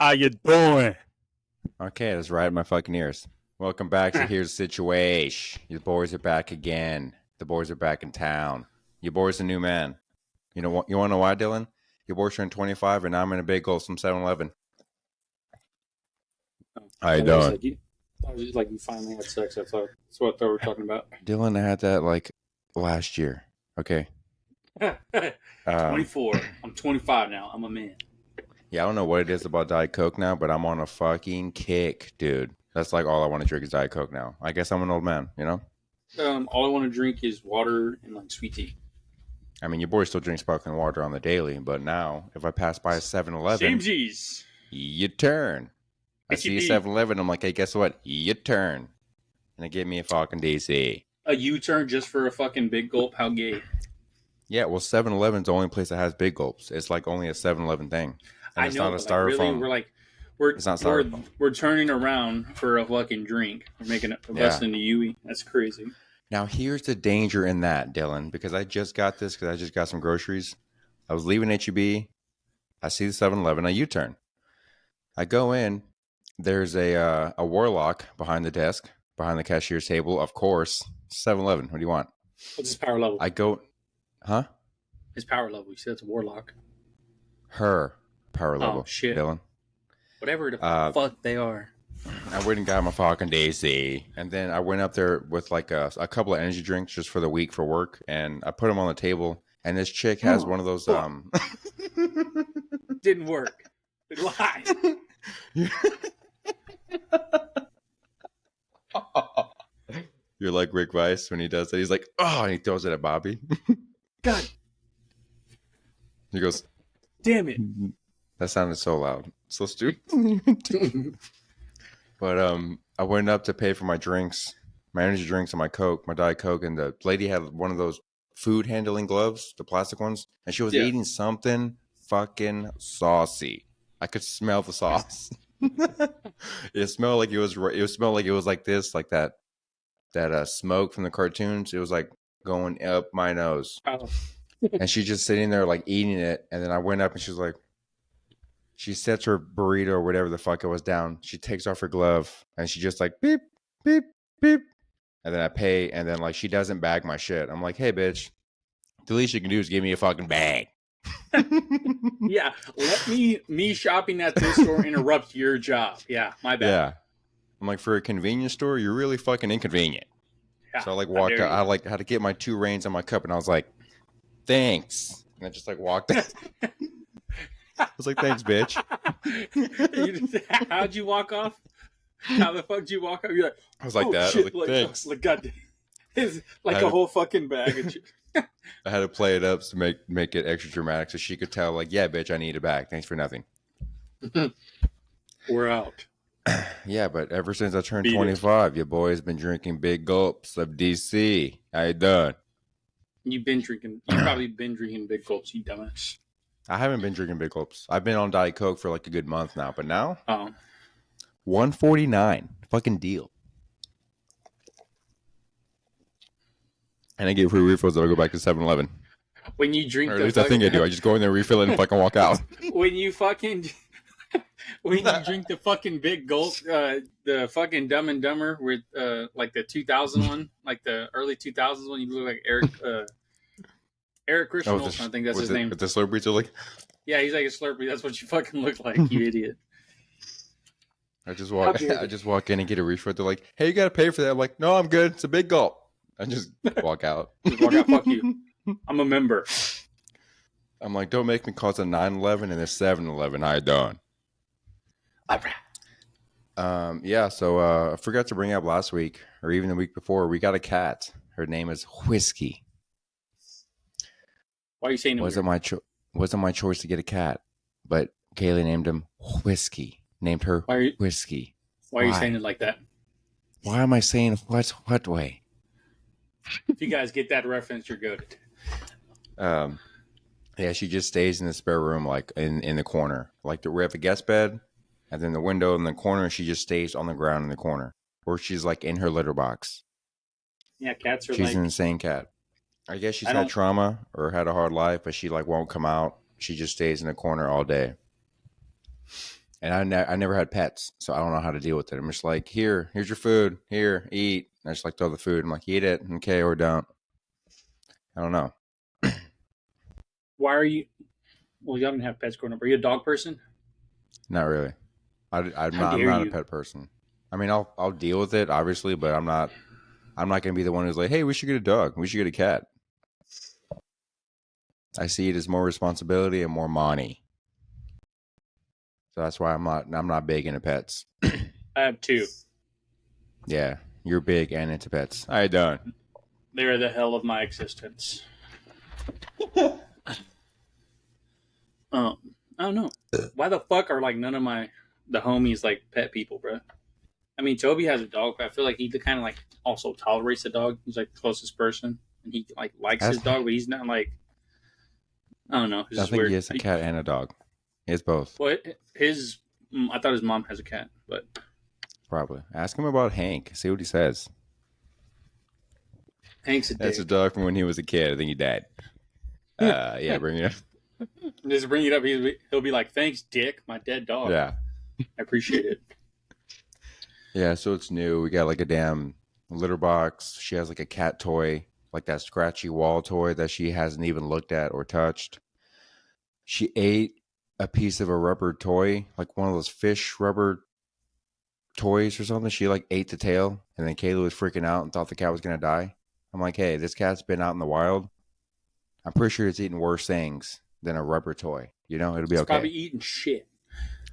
How you doing? Okay, that's right in my fucking ears. Welcome back to Here's Situash. Your boys are back again. The boys are back in town. Your boy's a new man. You know what? You want to know why, Dylan? Your boy's turned 25, and now I'm in a Big Gulps from 7-Eleven. How you doing? I was just like you finally had sex. That's what I thought we were talking about. Dylan, I had that like last year. Okay. 24. I'm 25 now. I'm a man. Yeah, I don't know what it is about Diet Coke now, but I'm on a fucking kick, dude. That's like all I want to drink is Diet Coke now. I guess I'm an old man, you know? All I want to drink is water and like sweet tea. I mean, your boy still drinks sparkling water on the daily, but now if I pass by a 7-Eleven, you turn. I see a 7-Eleven, I'm like, hey, guess what? You turn. And they give me a fucking DC. A U-turn just for a fucking big gulp? How gay. Yeah, well, 7-Eleven's the only place that has Big Gulps. It's like only a 7-Eleven thing. And I it's know, not a but like, styrofoam. really, It's not styrofoam. we're turning around for a fucking drink. We're making it less than a UE. That's crazy. Now, here's the danger in that, Dylan, because I just got this because I just got some groceries. I was leaving HEB. I see the 7-Eleven. I U-turn. I go in. There's a warlock behind the desk, behind the cashier's table. Of course, 7-Eleven. What do you want? What's his power level? I go, huh? His power level. You said it's a warlock. Her power level. Oh, shit. Dylan. Whatever the fuck they are. I went and got my fucking DC, and then I went up there with like a couple of energy drinks just for the week for work, and I put them on the table. And this chick has one of those. Didn't work. It lied. You're like Rick Weiss when he does that. He's like, oh, and he throws it at Bobby. God. He goes, damn it. That sounded so loud. So stupid. But I went up to pay for my drinks, my energy drinks and my Coke, my Diet Coke, and the lady had one of those food handling gloves, the plastic ones, and she was eating something fucking saucy. I could smell the sauce. It smelled like it was like this, like that smoke from the cartoons. It was like going up my nose. Oh. And she's just sitting there like eating it, and then I went up and she was like, she sets her burrito or whatever the fuck it was down. She takes off her glove and she just like beep, beep, beep. And then I pay, and then like she doesn't bag my shit. I'm like, hey bitch, the least you can do is give me a fucking bag. Yeah, let me shopping at this store interrupt your job. Yeah, my bad. Yeah. I'm like, for a convenience store, you're really fucking inconvenient. Yeah, so I like walked out. I like had to get my 2 reins on my cup, and I was like, thanks. And I just like walked out. I was like, thanks, bitch. How'd you walk off? How the fuck did you walk off? You're like, I was like that. Shit. I was like, thanks. Like, goddamn. It's like a whole fucking bag of shit. I had to play it up to make it extra dramatic so she could tell, like, yeah, bitch, I need it back. Thanks for nothing. We're out. Yeah, but ever since I turned 25, your boy's been drinking Big Gulps of DC. How you doing? You've probably been drinking Big Gulps, you dumbass. I haven't been drinking Big Gulps. I've been on Diet Coke for like a good month now, but now, $149, fucking deal. And I get free refills that I go back to 7-Eleven. When you drink, or at least I think I do. I just go in there, refill it, and fucking walk out. When you drink the fucking Big Gulp, the fucking Dumb and Dumber with like the 2000 one, like the early 2000s one, you look like Eric Christian Olsen, I think that's his name. With the Slurpees are like, yeah, he's like a Slurpee. That's what you fucking look like, you idiot. I just walk in and get a refill. They're like, hey, you got to pay for that. I'm like, no, I'm good. It's a Big Gulp. I just walk out. Just walk out. Fuck you. I'm a member. I'm like, don't make me call it a 9-11 and a 7-Eleven. How you doing? Yeah, so I forgot to bring up last week or even the week before. We got a cat. Her name is Whiskey. Why are you saying it? Wasn't my choice to get a cat, but Kaylee named him Whiskey. Named her Whiskey. Why are you saying it like that? Why am I saying what way? If you guys get that reference, you're good. Yeah, she just stays in the spare room, like in the corner. Like we have a guest bed, and then the window in the corner. She just stays on the ground in the corner, or she's like in her litter box. Yeah, cats are. She's an insane cat. I guess she's had trauma or had a hard life, but she like won't come out. She just stays in the corner all day. And I never had pets, so I don't know how to deal with it. I'm just like, here's your food. Here, eat. And I just like throw the food. I'm like, eat it, okay, or don't. I don't know. Why are you? Well, y'all didn't have pets growing up. Are you a dog person? Not really. How I'm dare not a you? pet person. I mean, I'll deal with it obviously, but I'm not gonna be the one who's like, hey, we should get a dog. We should get a cat. I see it as more responsibility and more money. So that's why I'm not big into pets. I have two. Yeah, you're big and into pets. I don't. They're the hell of my existence. I don't know. Why the fuck are like none of the homies like pet people, bro? I mean, Toby has a dog, but I feel like he kind of like also tolerates the dog. He's like the closest person, and he like likes his dog, but he's not like I don't know. This I is think he weird. has a cat and a dog. He has both. Well, his I thought his mom has a cat, but Probably. Ask him about Hank. See what he says. Hank's a That's a dick. dog from when he was a kid. I think he died. Yeah, bring it up. Just bring it up. He'll be like, "Thanks, Dick, my dead dog. Yeah. I appreciate it." Yeah, so it's new. We got like a damn litter box. She has like a cat toy, like that scratchy wall toy that she hasn't even looked at or touched. She ate a piece of a rubber toy, like one of those fish rubber toys or something. She like ate the tail, and then Kayla was freaking out and thought the cat was gonna die. I'm like, hey, this cat's been out in the wild. I'm pretty sure it's eating worse things than a rubber toy. You know, it'll be It's probably okay. eating shit.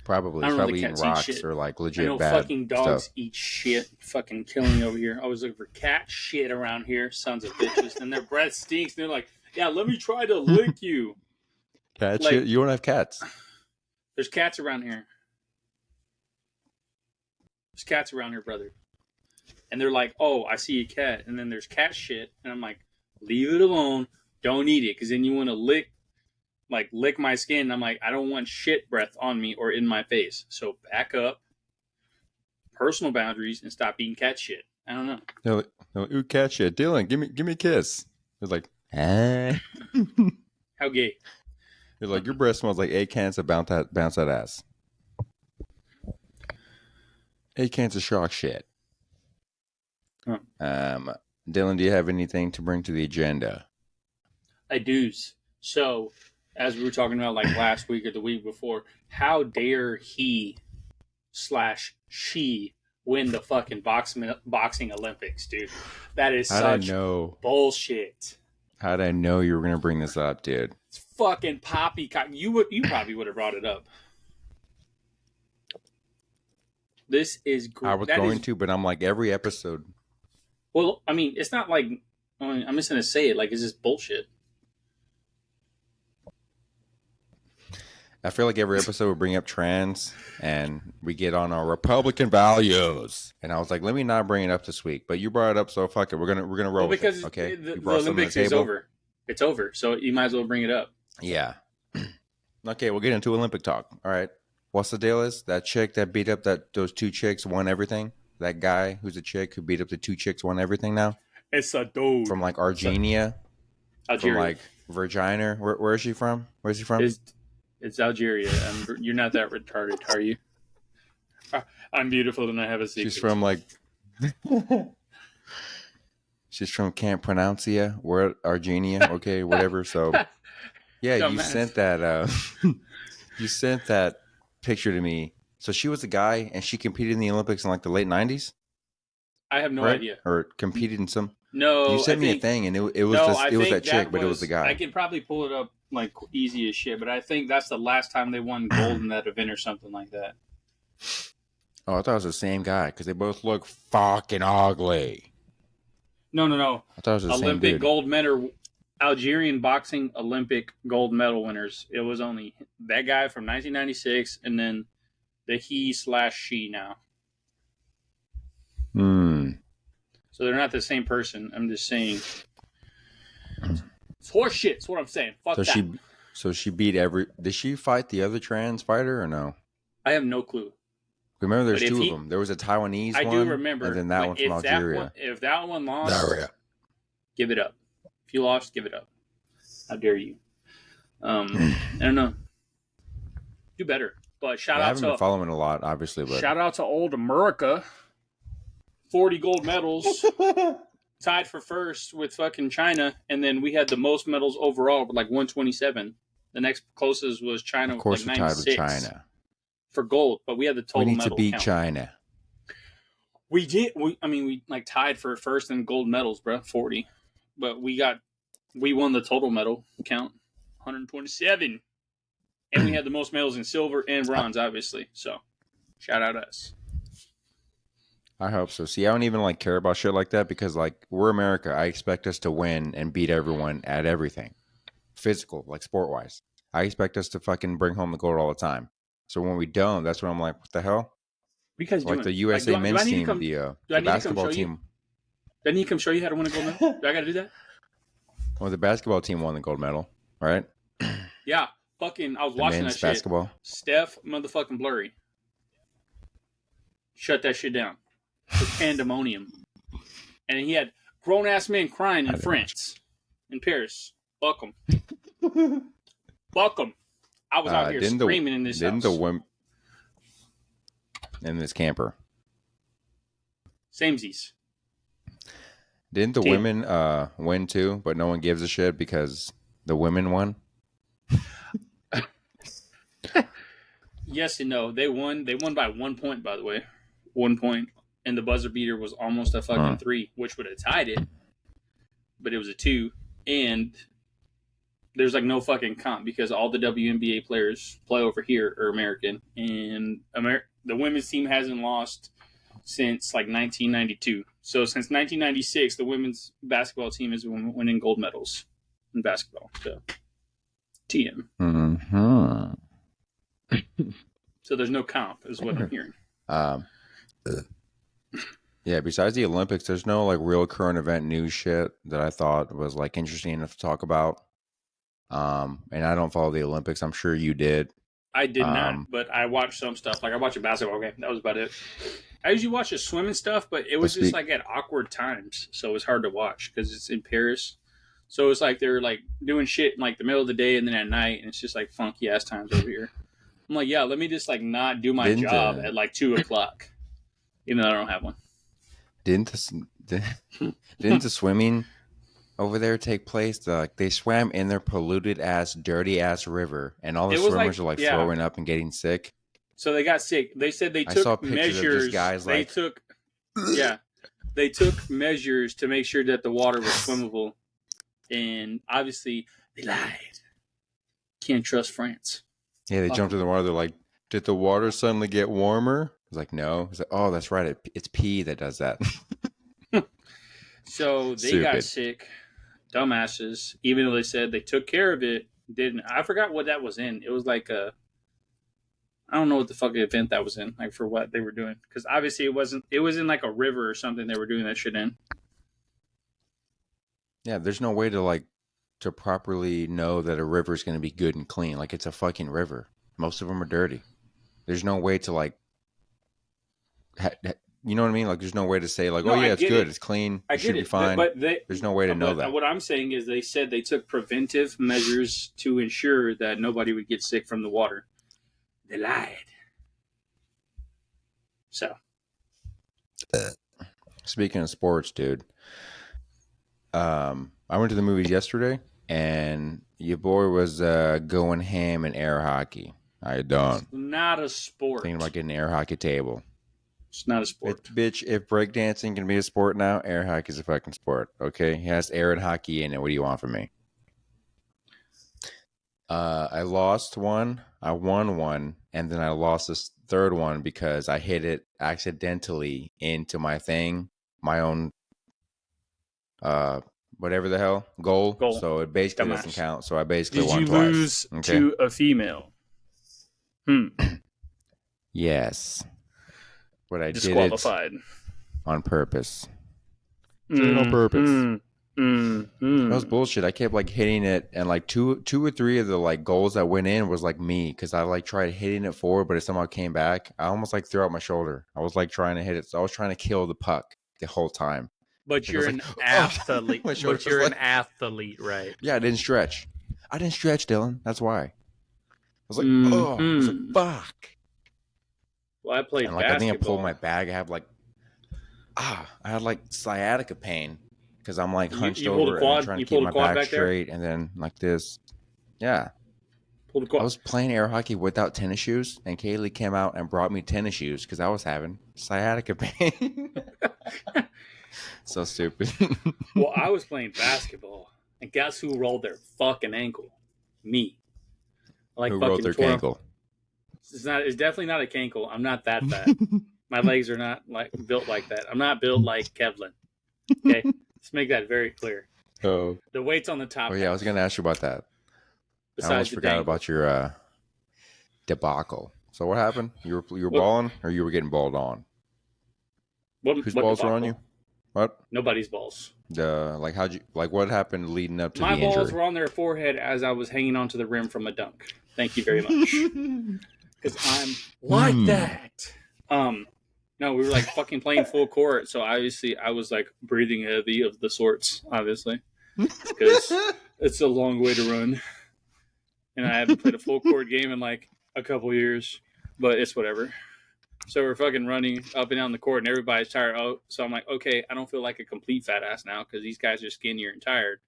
Probably. I It's don't know. The probably eating cats eat rocks shit. or like I legit know bad fucking stuff. dogs eat shit. Fucking killing me over here. I was looking for cat shit around here. Sons of bitches. And their breath stinks. And they're like, "Yeah, let me try to lick you." Cat shit? Like, You don't have cats. there's cats around here. There's cats around here, brother. And they're like, "Oh, I see a cat." And then there's cat shit. And I'm like, "Leave it alone. Don't eat it." Because then you want to lick my skin. I'm like, I don't want shit breath on me or in my face. So back up, personal boundaries, and stop eating cat shit. I don't know. They're like, ooh, cat shit. Dylan, give me a kiss. They're like, eh. How gay. They're like, your breath smells like 8 cans of bounce that ass. 8 cans of shock shit. Huh. Dylan, do you have anything to bring to the agenda? I do's. So, as we were talking about like last week or the week before, how dare he slash she win the fucking boxing Olympics, dude? That is How'd I such know? bullshit. How'd I know you were gonna bring this up, dude? It's fucking poppycock. You probably would have brought it up. This is I was going to, but I'm like every episode. well. I mean, it's not like I'm just gonna say it. Like, it's just bullshit. I feel like every episode we bring up trans and we get on our Republican values. And I was like, let me not bring it up this week. But you brought it up, so fuck it. We're gonna roll Well, with because it. Okay. the You brought something to the Olympics is table? over. It's over, so you might as well bring it up. Yeah. Okay, we'll get into Olympic talk. All right. What's the deal is? That chick that beat up those 2 chicks won everything? That guy who's a chick who beat up the 2 chicks won everything now? It's a dude From like Argentina? From Algeria. like Virginia? Where is she from? Where's he from? It's Algeria. You're not that retarded, are you? I'm beautiful and I have a secret. She's from like she's from Can't Pronuncia, where Argenia, okay, whatever. So yeah, you sent that you sent that picture to me. So she was a guy and she competed in the Olympics in like the late 90s? I have no idea. Or competed in some. No, You sent me a thing and it was that chick, but it was the guy. I can probably pull it up like easy as shit, but I think that's the last time they won gold in that event or something like that. Oh, I thought it was the same guy because they both look fucking ugly. No. I thought it was the same Olympic dude. gold medal, Algerian boxing Olympic gold medal winners. It was only that guy from 1996, and then the he/she now. So they're not the same person. I'm just saying. It's horse shit. That's what I'm saying. Fuck that. So she beat Did she fight the other trans fighter or no? I have no clue. Remember, there's 2 of them. There was a Taiwanese one. I do remember. And then that one from Algeria. If that one lost, give it up. If you lost, give it up. How dare you? I don't know. Do better. But I haven't been following a lot, obviously. But shout out to old America. 40 gold medals, tied for first with fucking China, and then we had the most medals overall with like 127. The next closest was China of with course, like we're tied with 96 China for gold, but we had the We total need to medal beat count. China. We did. We like tied for first in gold medals, bro. 40, but we won the total medal count, 127, and we had the most medals in silver and bronze, obviously. So, shout out us. I hope so. See, I don't even like care about shit like that because like we're America. I expect us to win and beat everyone at everything, physical, like sport wise. I expect us to fucking bring home the gold all the time. So when we don't, that's when I'm like, what the hell? What you guys Like doing? the USA do I men's need to team, come? the Do I need to come basketball show you? team. Do I need to come show you how to win a gold medal? Do I got to do that? Well, the basketball team won the gold medal, right? Yeah, fucking. I was The watching men's that basketball. shit. Steph, motherfucking blurry. Shut that shit down. It's pandemonium. And he had grown ass men crying in France, in Paris. Fuck them. Fuck them. I was out here screaming in this house. Didn't the women in this camper? Samesies. Didn't the women win too? But no one gives a shit because the women won. Yes and no. They won. They won by 1 point, by the way. 1 point. And the buzzer beater was almost a fucking 3, which would have tied it. But it was a 2. And there's like no fucking comp because all the WNBA players play over here are American. And the women's team hasn't lost since like 1992. So since 1996, the women's basketball team has been winning gold medals in basketball. So TM. Mm-hmm. So there's no comp, is what I'm hearing. Yeah, besides the Olympics, there's no like real current event news shit that I thought was like interesting enough to talk about. And I don't follow the Olympics. I'm sure you did. I did not, but I watched some stuff. Like I watched a basketball game. That was about it. I usually watch the swimming stuff, but it was just like at awkward times, so it was hard to watch because it's in Paris. So it's like they're like doing shit in like the middle of the day and then at night, and it's just like funky ass times over here. I'm like, yeah, let me just like not do my job at like 2:00, even though I don't have one. Didn't the swimming over there take place? They swam in their polluted ass, dirty ass river, and all the swimmers are like throwing up and getting sick. So they got sick. They said they took measures. Guys they took measures to make sure that the water was swimmable, and obviously they lied. Can't trust France. Yeah, they jumped in the water. They're like, did the water suddenly get warmer? I was like, no. It's like, oh, that's right. It's pee that does that. So they got sick, dumbasses. Even though they said they took care of it, didn't. I forgot what that was in. It was like I don't know what the fuck event that was in, like for what they were doing. Because obviously it wasn't. It was in like a river or something they were doing that shit in. Yeah, there's no way to properly know that a river is going to be good and clean. Like it's a fucking river. Most of them are dirty. There's no way to like, you know what I mean? Like there's no way to say like, oh yeah, it's good, it's clean, it should be fine. But there's no way to know that. What I'm saying is they said they took preventive measures to ensure that nobody would get sick from the water. They lied. So, speaking of sports, dude, I went to the movies yesterday, and your boy was going ham in air hockey. I done. It's not a sport. Thinking about getting an air hockey table. It's not a sport. Bitch, if breakdancing can be a sport now, air hockey is a fucking sport. Okay, it has air and hockey in it. What do you want from me? I lost one, I won one, and then I lost this third one because I hit it accidentally into my thing, my own, whatever the hell, goal. So it basically doesn't count. So I basically won twice. Did you lose to a female? Yes. But I disqualified. Did it on purpose. Did it on purpose. That was bullshit. I kept like hitting it, and like two or three of the like goals that went in was like me because I like tried hitting it forward, but it somehow came back. I almost like threw out my shoulder. I was like trying to hit it, so I was trying to kill the puck the whole time. But you're an athlete. But you're an athlete, right? Yeah, I didn't stretch, Dylan. That's why. I was like, I was like, fuck. Well, I played and like basketball. I think I pulled my back. I had like sciatica pain because I'm like hunched over and I'm trying to keep my back straight, and then like this. Yeah. Pulled a quad. I was playing air hockey without tennis shoes, and Kaylee came out and brought me tennis shoes because I was having sciatica pain. So stupid. Well, I was playing basketball, and guess who rolled their fucking ankle? Me. Who rolled their ankle? It's definitely not a cankle. I'm not that fat. My legs are not like built like that. I'm not built like Kevlin. Okay, let's make that very clear. Oh, the weight's on the top. Oh yeah, I was gonna ask you about that. I almost forgot about your debacle. So what happened? You were balling, or you were getting balled on? Whose balls were on you? What? Nobody's balls. What happened leading up to the injury? My balls were on their forehead as I was hanging onto the rim from a dunk. Thank you very much. Because I'm like that. No, we were like fucking playing full court, so obviously I was like breathing heavy of the sorts, obviously, because it's a long way to run, and I haven't played a full court game in like a couple years, but it's whatever. So we're fucking running up and down the court, and everybody's tired. Oh, so I'm like, okay, I don't feel like a complete fat ass now because these guys are skinnier and tired,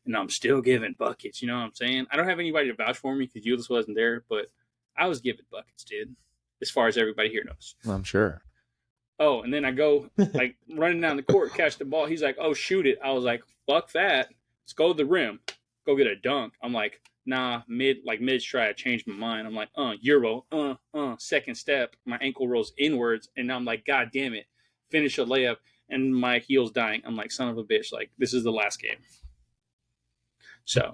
and I'm still giving buckets. You know what I'm saying? I don't have anybody to vouch for me because Euless wasn't there, but I was giving buckets, dude. As far as everybody here knows, I'm sure. Oh, and then I go like running down the court, catch the ball. He's like, "Oh, shoot it!" I was like, "Fuck that! Let's go to the rim, go get a dunk." I'm like, "Nah, mid stride, I changed my mind." I'm like, Euro, second step. My ankle rolls inwards, and I'm like, God damn it, finish a layup, and my heel's dying. I'm like, son of a bitch, like this is the last game. So,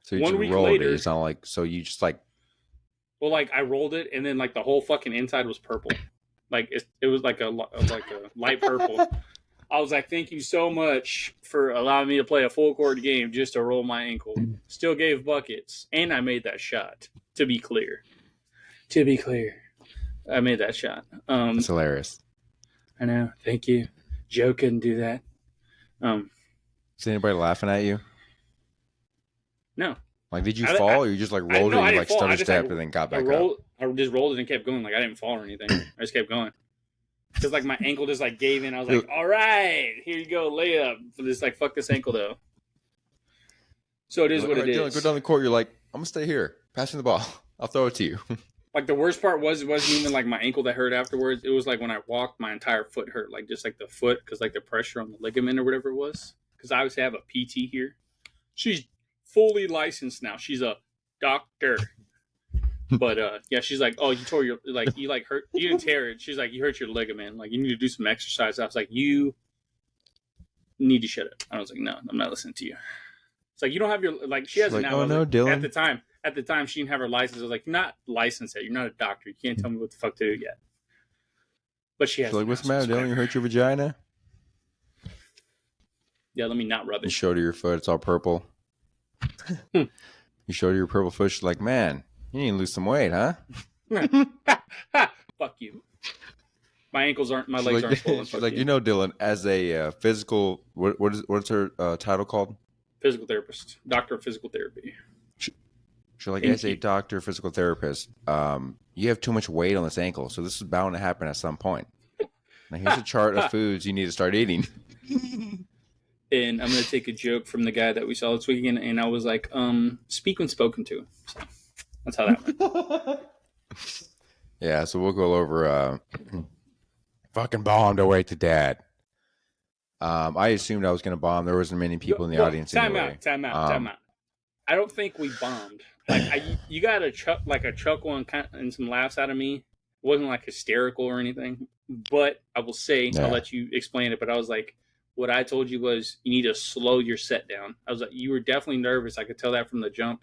so you 1 week rolled later, it. It's not like so you just like. Well, like I rolled it, and then like the whole fucking inside was purple. Like it was like a light purple. I was like, thank you so much for allowing me to play a full court game just to roll my ankle. Still gave buckets, and I made that shot. To be clear, I made that shot. That's hilarious. I know. Thank you. Joe couldn't do that. Is anybody laughing at you? No. Like, did you fall, or you just like rolled it and like started step and then got back up? I just rolled it and kept going. Like I didn't fall or anything. I just kept going. Because like my ankle just like gave in. I was like, all right, here you go, layup. For this like fuck this ankle though. So it is what it is. Dylan, go down the court. You're like, I'm gonna stay here. Pass me the ball. I'll throw it to you. Like the worst part was it wasn't even like my ankle that hurt afterwards. It was like when I walked, my entire foot hurt. Like just like the foot, because like the pressure on the ligament or whatever it was. Because I obviously have a PT here. She's fully licensed now. She's a doctor. But yeah, she's like, oh, you tore your you hurt, you didn't tear it. She's like, you hurt your ligament. Like you need to do some exercise. I was like, you need to shut up. I was like, no, I'm not listening to you. It's like you don't have your she has it now. Oh no, Dylan. At the time, she didn't have her license. I was like, you're not licensed yet. You're not a doctor. You can't tell me what the fuck to do yet. But she has. So like, what's the matter, Dylan? You hurt your vagina? Yeah, let me not rub it. You showed her your foot. It's all purple. You showed her your purple foot. She's like, man. You need to lose some weight, huh? Fuck you. My legs aren't swollen. She's like, Dylan, as a physical, what's her title called? Physical therapist, doctor of physical therapy. She's like, as a doctor of physical therapist, you have too much weight on this ankle, so this is bound to happen at some point. Now here's a chart of foods you need to start eating. And I'm going to take a joke from the guy that we saw this weekend, and I was like, speak when spoken to. So. That's how that went. Yeah, so we'll go over fucking bombed away to dad. I assumed I was going to bomb. There wasn't many people in the audience anyway. Time out. I don't think we bombed. Like you got a chuckle and some laughs out of me. It wasn't like hysterical or anything. But I will say, I'll let you explain it. But I was like, what I told you was you need to slow your set down. I was like, you were definitely nervous. I could tell that from the jump.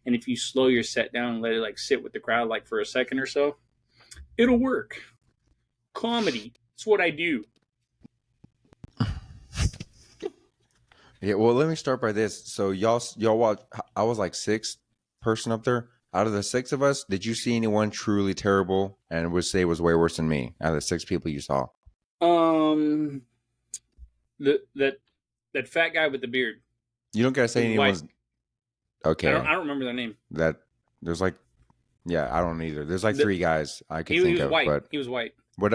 And if you slow your set down and let it like sit with the crowd like for a second or so, it'll work. Comedy. It's what I do. Yeah, well, let me start by this. So y'all watch. I was like sixth person up there. Out of the six of us, did you see anyone truly terrible and would say was way worse than me? Out of the six people you saw, that fat guy with the beard. You don't gotta say anyone's. Okay. I don't remember their name. That there's like Yeah, I don't either. There's like three guys I could he think was of, white. but He was white. what?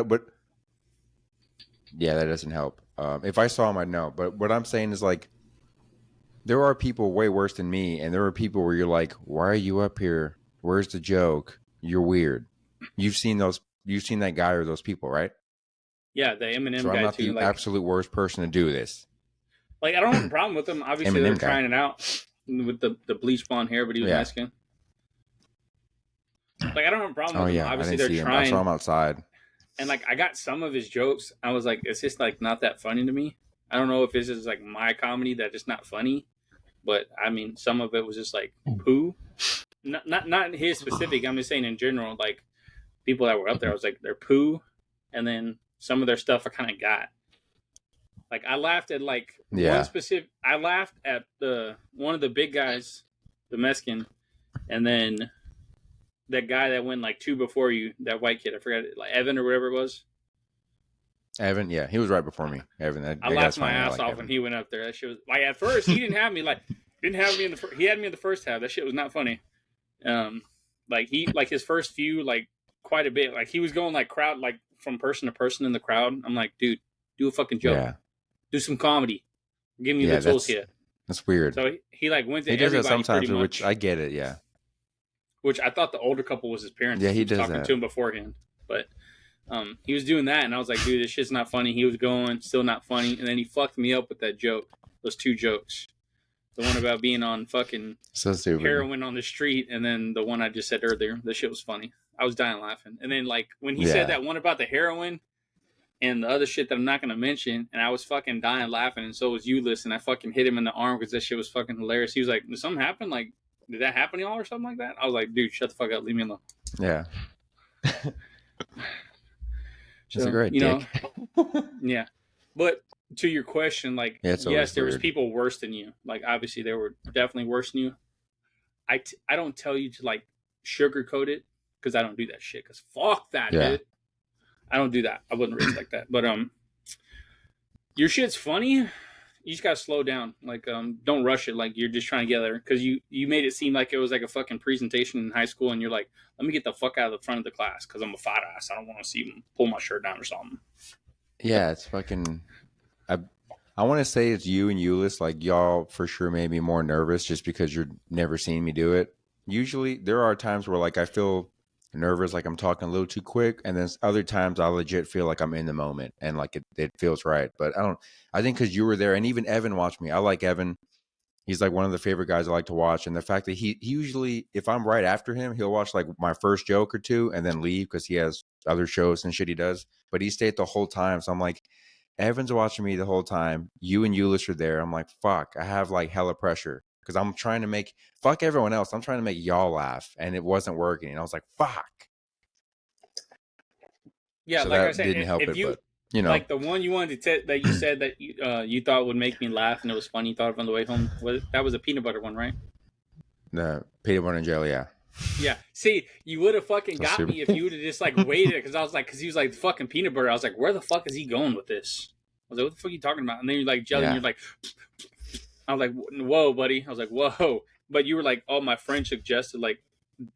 Yeah, that doesn't help. If I saw him, I'd know. But what I'm saying is like, there are people way worse than me, and there are people where you're like, why are you up here? Where's the joke? You're weird. You've seen that guy or those people, right? Yeah, the Eminem So I'm guy not too. the Like, absolute worst person to do this. I don't have a problem with them. Obviously, they're Eminem guy. trying it out with the bleach blonde hair, but he was Yeah. Mexican. Like, I don't have a problem Oh with them. yeah, I Obviously, didn't they're see him. I saw trying. him outside. And like, I got some of his jokes. I was like, it's just like not that funny to me. I don't know if this is like my comedy that is not funny, but I mean, some of it was just like poo. Not his specific. I'm just saying in general, like people that were up there, I was like, they're poo. And then some of their stuff I kind of got. Like I laughed at like one specific. I laughed at the one of the big guys, the Mexican, and then that guy that went like two before you, that white kid. I forgot it, like Evan or whatever it was. Evan, yeah, he was right before me. Evan, that I laughed my funny. ass like off Evan. when he went up there. That shit was like at first he didn't have me in the he had me in the first half. That shit was not funny. Like his first few like quite a bit. Like he was going like crowd like from person to person in the crowd. I'm like, dude, do a fucking joke. Yeah. Do some comedy. Give me the tools here. That's weird. So he like went to he does everybody that sometimes, pretty much, which I get it. Yeah. Which I thought the older couple was his parents. Yeah, he was does talking that. to him beforehand, but he was doing that, and I was like, dude, this shit's not funny. He was going, still not funny, and then he fucked me up with that joke. Those two jokes, the one about being on fucking so stupid heroin on the street, and then the one I just said earlier. The shit was funny. I was dying laughing, and then like when he said that one about the heroin. And the other shit that I'm not going to mention, and I was fucking dying laughing, and so was Ulyss, and I fucking hit him in the arm because that shit was fucking hilarious. He was like, did something happen? Like, did that happen to y'all or something like that? I was like, dude, shut the fuck up. Leave me alone. Yeah. That's a great dick. Yeah. But to your question, like, yes, there was people worse than you. Like, obviously, there were definitely worse than you. I don't tell you to, like, sugarcoat it because I don't do that shit because fuck that, dude. I don't do that. I wouldn't raise like that. But your shit's funny. You just gotta slow down. Like don't rush it. Like you're just trying to get there because you made it seem like it was like a fucking presentation in high school, and you're like, let me get the fuck out of the front of the class because I'm a fat ass. I don't want to see him pull my shirt down or something. Yeah, it's fucking. I want to say it's you and Ulyss. Like y'all for sure made me more nervous just because you're never seeing me do it. Usually there are times where like I feel nervous, like I'm talking a little too quick, and then other times I legit feel like I'm in the moment and like it feels right. But I think because you were there, and even Evan watched me. I like Evan. He's like one of the favorite guys I like to watch, and the fact that he usually, if I'm right after him, he'll watch like my first joke or two and then leave because he has other shows and shit he does. But he stayed the whole time, so I'm like, Evan's watching me the whole time. You and Ulyss are there. I'm like, fuck, I have like hella pressure. Because I'm trying to make, fuck everyone else. I'm trying to make y'all laugh. And it wasn't working. And I was like, fuck. Yeah, so like that I said, didn't help if it, you, but you know. like the one you wanted to that you said that you thought would make me laugh and it was funny, you thought of on the way home. That was a peanut butter one, right? The peanut butter and jelly, yeah. Yeah. See, you would have fucking got me if you would have just like waited because he was like fucking peanut butter. I was like, where the fuck is he going with this? I was like, what the fuck are you talking about? And then you're like jelly, and you're like, I was like, whoa, buddy. I was like, whoa. But you were like, oh, my friend suggested like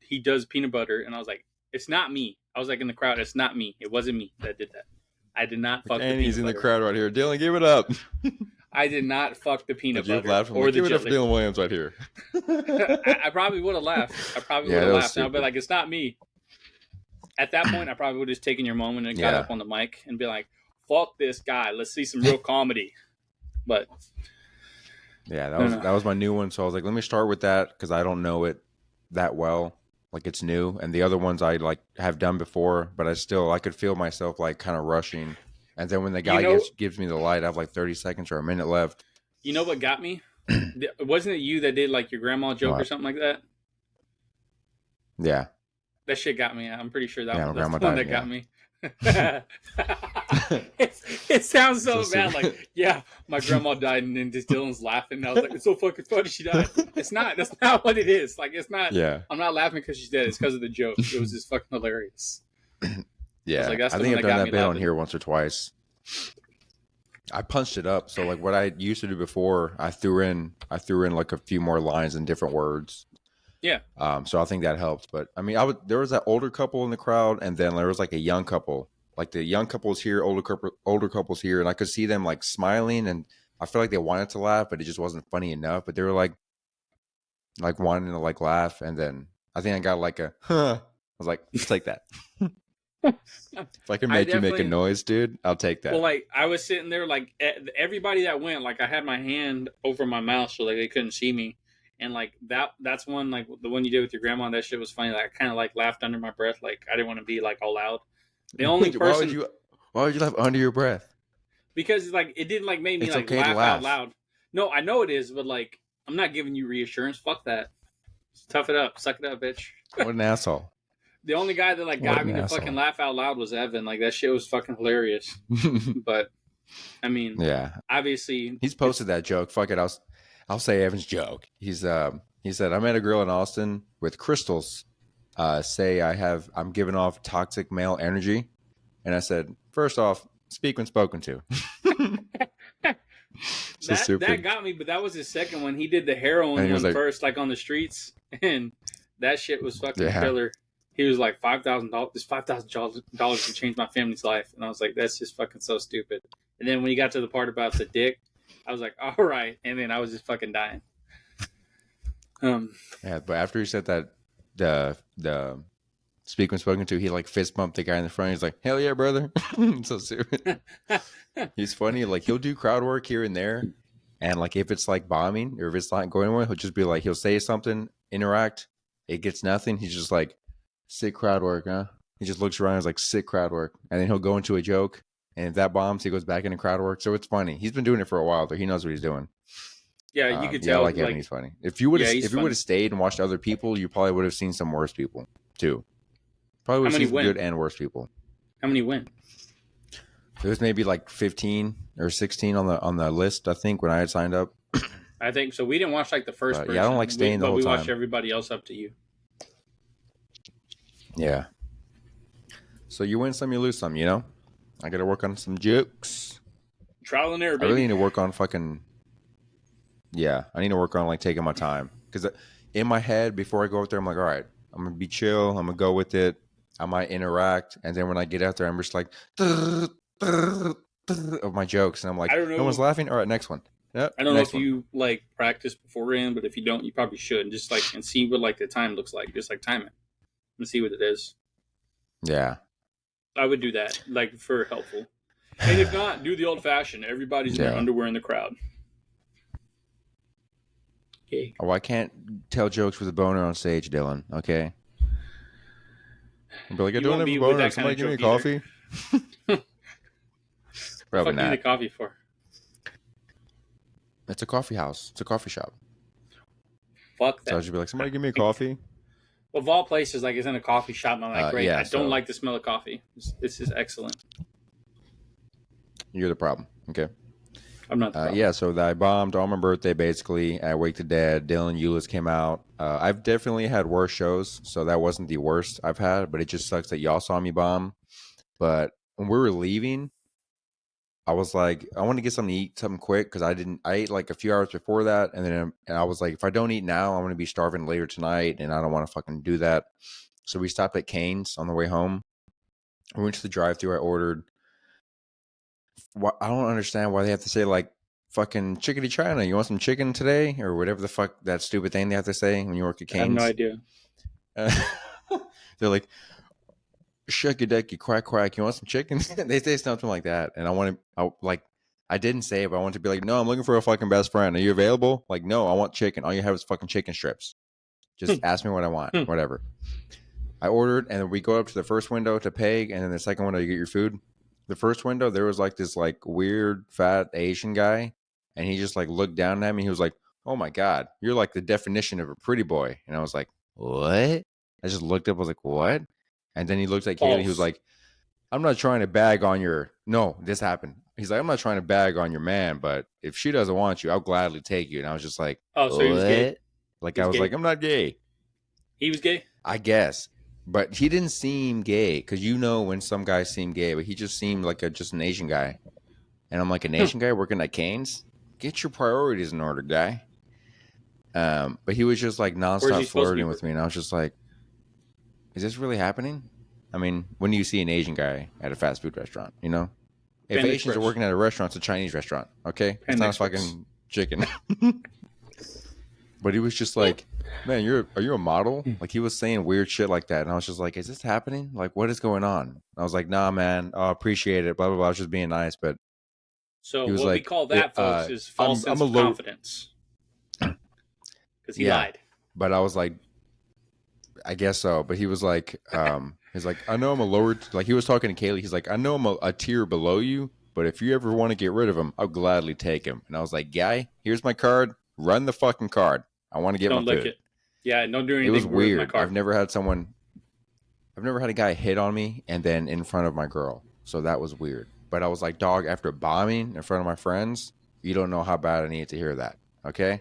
he does peanut butter, and I was like, it's not me. I was like in the crowd, it's not me. It wasn't me that did that. I did not fuck the peanut butter. And he's in the crowd right here. Dylan, give it up. I did not fuck the peanut butter. Or give it up for Dylan Williams right here. I probably would have laughed. I probably would have laughed. And I'd be like, it's not me. At that point, I probably would have just taken your moment and got up on the mic and be like, fuck this guy. Let's see some real comedy. But yeah, that was my new one. So I was like, let me start with that because I don't know it that well. Like it's new, and the other ones I like have done before, but I could feel myself like kind of rushing. And then when the guy gives me the light, I have like 30 seconds or a minute left. You know what got me? Wasn't it you that did like your grandma joke or something like that? Yeah. That shit got me. I'm pretty sure that was the one that got me. It sounds so bad. Like, yeah, my grandma died, and then just Dylan's laughing. And I was like, it's so fucking funny she died. It's not. That's not what it is. Like, it's not. Yeah. I'm not laughing because she's dead. It's because of the joke. It was just fucking hilarious. Yeah. I think I've done that bit on here once or twice. I punched it up. So like what I used to do before, I threw in like a few more lines and different words. Yeah. So I think that helped. But I mean, there was that older couple in the crowd, and then there was like a young couple. Like the young couple's here, older couples here, and I could see them like smiling, and I feel like they wanted to laugh, but it just wasn't funny enough. But they were like wanting to like laugh, and then I think I got like a huh. I was like, I'll take that. If I can I make you make a definitely. noise, dude, I'll take Well, that. like I was sitting there, like everybody that went, like I had my hand over my mouth so like they couldn't see me, and like that's one like the one you did with your grandma. That shit was funny. Like I kind of like laughed under my breath. Like I didn't want to be like all loud. The only why would person you? Why would you laugh under your breath? because like it didn't like make me It's like okay to laugh out laugh. loud. No, I know it is, but like I'm not giving you reassurance. Fuck that. Tough it up, suck it up, bitch. What an asshole! The only guy that like What got an me to fucking asshole! laugh out loud was Evan. Like that shit was fucking hilarious. But I mean, Yeah, obviously, he's it's posted that joke. Fuck it, I'll say Evan's joke. He said I met a girl in Austin with crystals. Say I'm giving off toxic male energy, and I said first off, speak when spoken to. So that stupid. got me. But that was his second one. He did the And heroin he was one like, first, like on the streets, and that shit was fucking yeah. killer. He was like $5,000. This $5,000 to change my family's life, and I was like, that's just fucking so stupid. And then when he got to the part about the dick, I was like, all right. And then I was just fucking dying. Yeah, but after he said that, the speak when spoken to, he like fist bumped the guy in the front. He's like, "Hell yeah, brother!" So stupid. He's funny. Like he'll do crowd work here and there, and like if it's like bombing or if it's not going well, he'll just be like, he'll say something, interact, it gets nothing. He's just like, "Sick crowd work, huh?" He just looks around, he's like, "Sick crowd work," and then he'll go into a joke, and if that bombs, he goes back into crowd work. So it's funny. He's been doing it for a while, though. He knows what he's doing. Yeah, you could Yeah, I tell. like Evan. Like, He's funny. yeah, he's If you would funny. have stayed and watched other people, you probably would have seen some worse people too. Probably would How have many seen some win? good and worse people. How many win? There was maybe like 15 or 16 on the list, I think, when I had signed up. I think so. We didn't watch like the first But yeah, I don't like person, staying the but whole we watched time. everybody else up to you. Yeah. So you win some, you lose some. You know. I got to work on some jokes. Trial and error, I really baby. need to work on fucking. Yeah, I need to work on like taking my time because in my head before I go out there, I'm like, all right, I'm gonna be chill. I'm gonna go with it. I might interact, and then when I get out there, I'm just like of my jokes, and I'm I like, don't no one's know. laughing. All right, next one. Yep, I don't know next if one. you like practice beforehand, but if you don't, you probably should. Just like and see what like the time looks like. Just like time it and see what it is. Yeah. I would do that, like for helpful. And if not, do the old fashioned. Everybody's in their Yeah. underwear in the crowd. Okay. Oh, I can't tell jokes with a boner on stage, Dylan. Okay. I'll be like, I You don't won't have a be with boner. that kind Somebody of give me a joke either. coffee. The Probably fuck you need a not. coffee for? It's a coffee house. It's a coffee shop. Fuck So I'll that. just be like, somebody give me a coffee. Of all places, like it's in a coffee shop, and I'm like, great. Yeah. I don't So like the smell of coffee. This is excellent. you're the problem. Okay. I'm not the problem. Yeah, so I bombed on my birthday, basically. I Wake the Dead, Dylan Eulis came out. I've definitely had worse shows, so that wasn't the worst I've had, but it just sucks that y'all saw me bomb. But when we were leaving, I was like, I want to get something to eat, something quick, because I ate like a few hours before that, and then and I was like, if I don't eat now, I'm going to be starving later tonight, and I don't want to fucking do that. So we stopped at Cane's on the way home. We went to the drive-thru. I ordered. I don't understand why they have to say like fucking chickadee China. You want some chicken today or whatever the fuck that stupid thing they have to say when you work at I have no Cane's. idea. They're like shucky ducky quack quack. You want some chicken? They say something like that, and I didn't say it, but I want to be like, no, I'm looking for a fucking best friend. Are you available? Like, no, I want chicken. All you have is fucking chicken strips. Just ask me what I want. Whatever. I ordered, and then we go up to the first window to pay, and then the second window you get your food. The first window, there was like this like weird fat Asian guy, and he just like looked down at me. He was like, "Oh my god, you're like the definition of a pretty boy." And I was like, "What?" I just looked up. I was like, "What?" And then he looked at Kaylee. He was False. like, "I'm not trying to bag on your." No, this happened. He's like, "I'm not trying to bag on your man, but if she doesn't want you, I'll gladly take you." And I was just like, Oh, so he was gay. "What?" Like He I was was like, gay. "I'm not gay." He was gay. I guess. But he didn't seem gay because you know when some guys seem gay, but he just seemed like just an Asian guy. And I'm like, an Asian guy working at Cane's? Get your priorities in order, guy. But he was just like Where's he nonstop supposed to be flirting with me, working? and I was just like, "Is this really happening?" I mean, when do you see an Asian guy at a fast food restaurant? You know, if Panda Asians are Express. working at a restaurant, it's a Chinese restaurant. Okay, it's Panda not a Express. fucking chicken. But he was just like, "Man, are you a model?" Like he was saying weird shit like that, and I was just like, "Is this happening? Like, what is going on?" And I was like, "Nah, man. I appreciate it. Blah blah blah." I was just being nice, but So he was what we like, call that, folks, is false I'm sense a of low." confidence. Because he Yeah, lied. but I was like, I guess so. But he was like, he's like, I know I'm a lower. Like he was talking to Kaylee. He's like, I know I'm a tier below you, but if you ever want to get rid of him, I'll gladly take him. And I was like, guy, here's my card. Run the fucking card. I want to get my Don't lick food. it. Yeah, don't do It was anything weird with my weird. card. I've never had a guy hit on me and then in front of my girl. So that was weird. But I was like, dog, after bombing in front of my friends, you don't know how bad I need to hear that. Okay?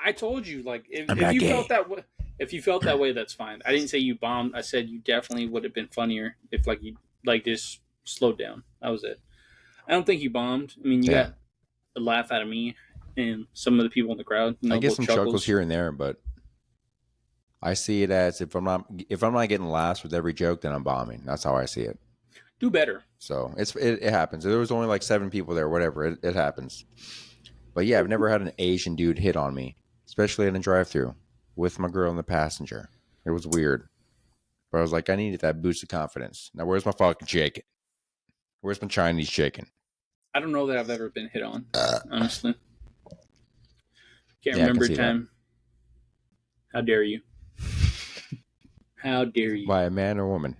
I told you, like, I'm if not you felt gay. that way, if you felt that way, that's fine. I didn't say you bombed. I said you definitely would have been funnier if, like, you like just slowed down. That was it. I don't think you bombed. I mean, you Yeah. got a laugh out of me and some of the people in the crowd. You know, I get little some chuckles chuckles. here and there, but I see it as if I'm not getting laughs with every joke, then I'm bombing. That's how I see it. Do better. So it happens. There was only like 7 people there, whatever. It happens. But yeah, I've never had an Asian dude hit on me, especially in a drive-through with my girl in the passenger. It was weird. But I was like, I needed that boost of confidence. Now where's my fucking chicken? Where's my Chinese chicken? I don't know that I've ever been hit on. Honestly, can't Yeah, I can remember a see that. time. How dare you? How dare you? By a man or woman?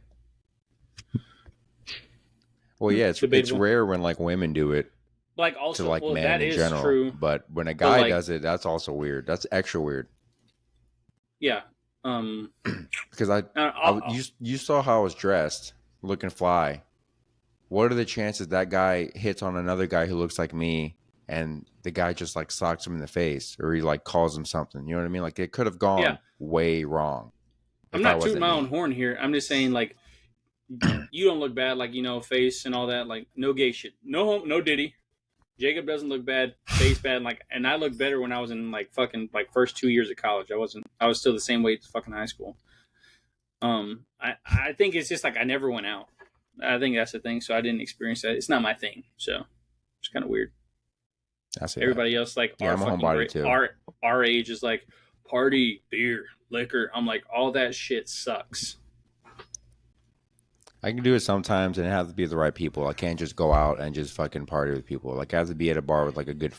Well, yeah, it's Debatable. rare when like women do it Like to also, like well, men that in is general. true. But when a But guy like, does it, that's also weird. That's extra weird. yeah. Because you saw how I was dressed, looking fly. What are the chances that guy hits on another guy who looks like me, and the guy just like socks him in the face, or he like calls him something? You know what I mean? Like it could have Yeah. gone way wrong I'm if I not tooting wasn't my own me. horn here. I'm just saying, like, you don't look bad, like, you know, face and all that. Like, no gay shit. No Diddy. Jacob doesn't look bad, face bad. Like, and I looked better when I was in like fucking like first 2 years of college. I was still the same weight as fucking high school. I think it's just like I never went out. I think that's the thing. So I didn't experience that. It's not my thing. So it's kind of weird. I see that. Everybody else, like, Yeah, our I'm a fucking homebody great, too. our age is like party, beer, liquor. I'm like, all that shit sucks. I can do it sometimes, and it has to be the right people. I can't just go out and just fucking party with people. Like I have to be at a bar with like a good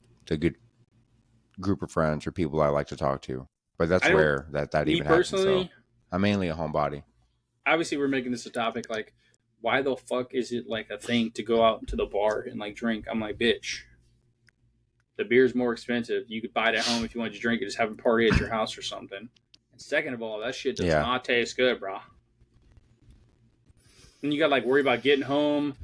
group of friends or people I like to talk to. But that's I don't. rare that Me even happens. So personally, I'm mainly a homebody. obviously we're making this a topic. Like, why the fuck is it like a thing to go out to the bar and like drink? I'm like, bitch, the beer's more expensive. You could buy it at home if you wanted to drink it. Just have a party at your house or something. And second of all, that shit does Yeah. not taste good, bro. And you got like worry about getting home,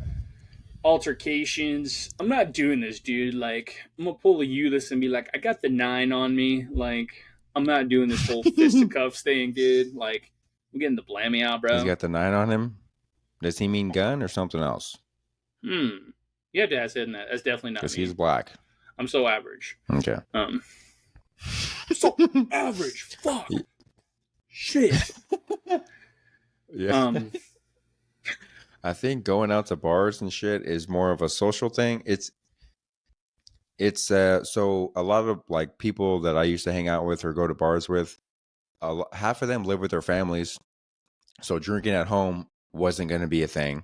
altercations. I'm not doing this, dude. Like, I'm gonna pull a Ulyss and be like, I got the 9 on me. Like, I'm not doing this whole fisticuffs thing, dude. Like, I'm getting the blammy out, He's bro. got the 9 on him. Does he mean gun or something else? You have to ask him that. That's definitely not Because me. he's black. I'm so average. Okay. So average. Fuck. Shit. Yeah. I think going out to bars and shit is more of a social thing. It's so a lot of like people that I used to hang out with or go to bars with, half of them live with their families, so drinking at home wasn't going to be a thing.